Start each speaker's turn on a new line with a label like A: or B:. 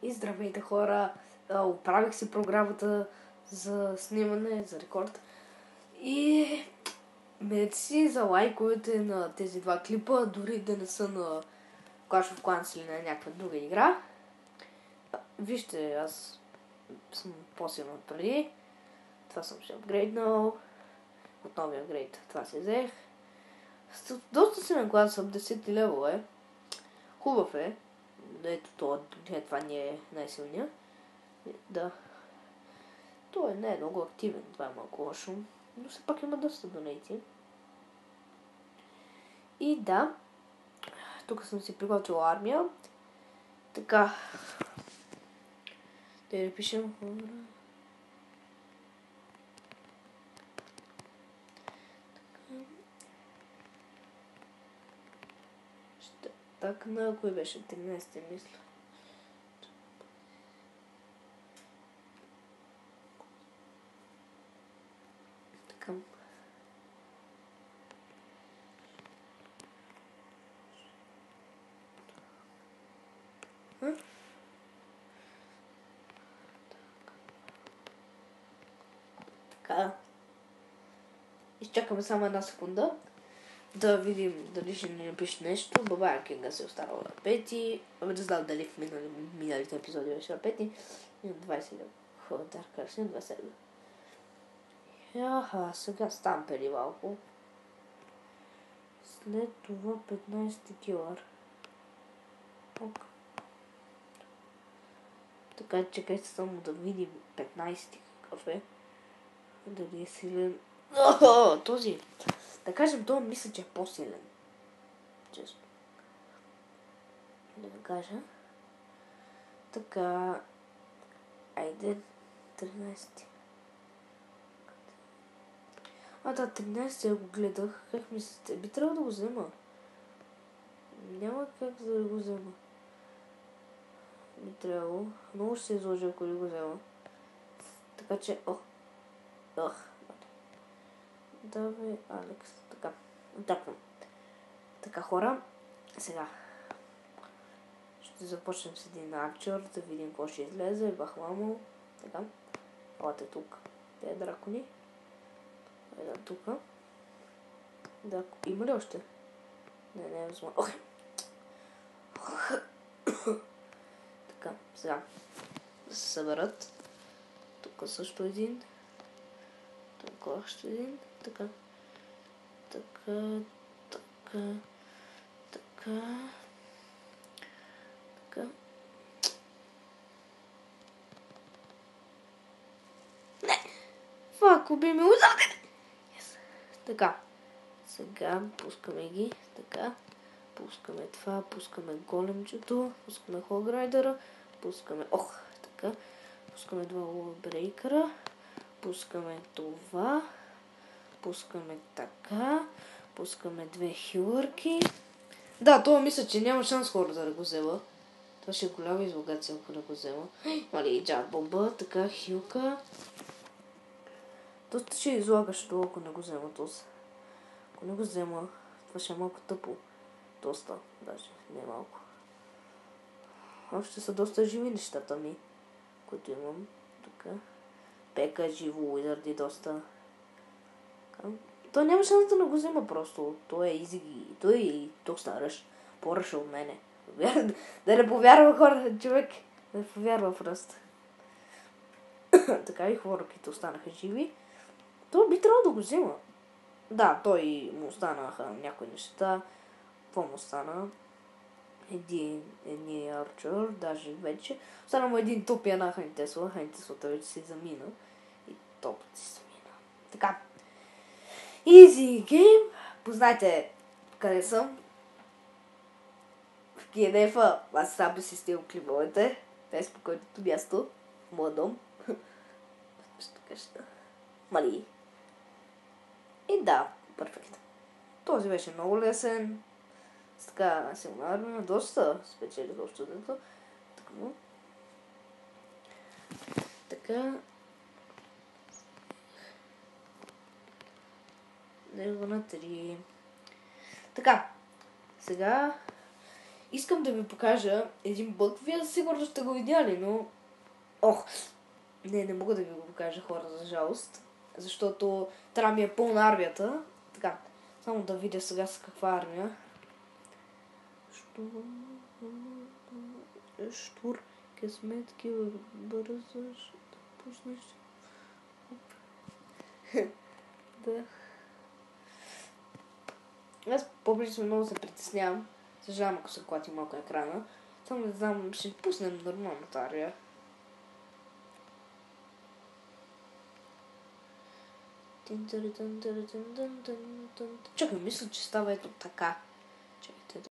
A: И здравейте хора, оправих си програмата за снимане, за рекорд. И мерси за лайковете на тези два клипа, дори да не са на Clash of Clans или на някаква друга игра. Вижте, аз съм по-силен от преди. Това съм се апгрейднал. От новия апгрейд това се взех. Доста силен клас, съм 10 левел е. Хубав е. Ето това не е най-силният. Да. Той не е много активен, това е малко лошо. Но все пак има доста донейти. И да. Тук съм си приготвила армия. Така. Да я пишем хора. Так, на кой беше? 13 мисля. Така. Така. Изчакаме само една секунда. Да видим дали ще ни напише нещо. Бабая Кинга се останала на 5. Да знам дали в миналите епизоди беше на 5. И на 20 лева. Да, как си на 20 лева. Сега стампери малко. След това 15 килър. Ок. Така, чекайте само да видим 15 какъв е. Дали е силен. Този. Да кажем, това мисля, че е по-силен. Често. Да кажа. Така. Айде. 13. Да, 13 го гледах. Как мислите? Би трябвало да го взема. Няма как да го взема. Би трябвало. Много ще се изложа, ако ли го взема. Така че... Давай, Алекс. Така. Очаквам. Така, хора. Сега. Ще започнем с един арчер, да видим какво ще излезе. Бахламо. Така. Елате тук. Те дракони. Еда тук. Да, има ли още? Не е възможно. Така, сега. Да се съберат. Тук също един. Тук още един. Така. Така. Не! Фак, уби ме узавде! Така. Сега пускаме ги. Така. Пускаме това. Пускаме големчето. Пускаме хограйдера. Пускаме... така. Пускаме два ловбрейкера. Пускаме това. Пускаме така. Пускаме две хилърки. Да, това мисля, че няма шанс хората да го взема. Това ще е голяма излагация, ако да го взема. Мали, джад бомба, така, хилка. Доста ще излагаш това, ако не го взема този. Ако не го взема, това ще е малко тъпо. Доста, даже, не малко. Още са доста живи нещата ми, които имам. Така. Пека, живо, уизърди, доста. Така. Той няма шанс да не го взема просто. Той е изи. Той е доста ръж. По-ръж от мене. Да не повярва хора, човек. Да не повярва просто. Така и хората останаха живи. Той би трябвало да го взема. Да, той му останаха някои неща. Какво му остана? Един арчер, даже вече. Остана му един топ и една Хантесла. Хантеслата вече си замина. И топът си замина. Така. Easy game. Познайте къде съм. В KNF-а. Аз сам си стил клибовете. Това е спокойното място. В моя дом. Мали. И да, перфект. Този беше много лесен. С така силна армия. Доста спечелих общо дето. Така. Него на 3. Така. Сега Искам да ви покажа един бък. Вие сигурно сте го видяли, но... Не мога да ви го покажа, хора, за жалост. Защото трябва ми е пълна армията. Така, само да видя сега с каква армия. Штур, късметки, бързаш, да пуснеш. Да. Аз по-близо много се притеснявам. Съжалявам, ако се клати малко екрана. Само да знам, ще пуснем нормалната ария. Чакай, мисля, че става ето така.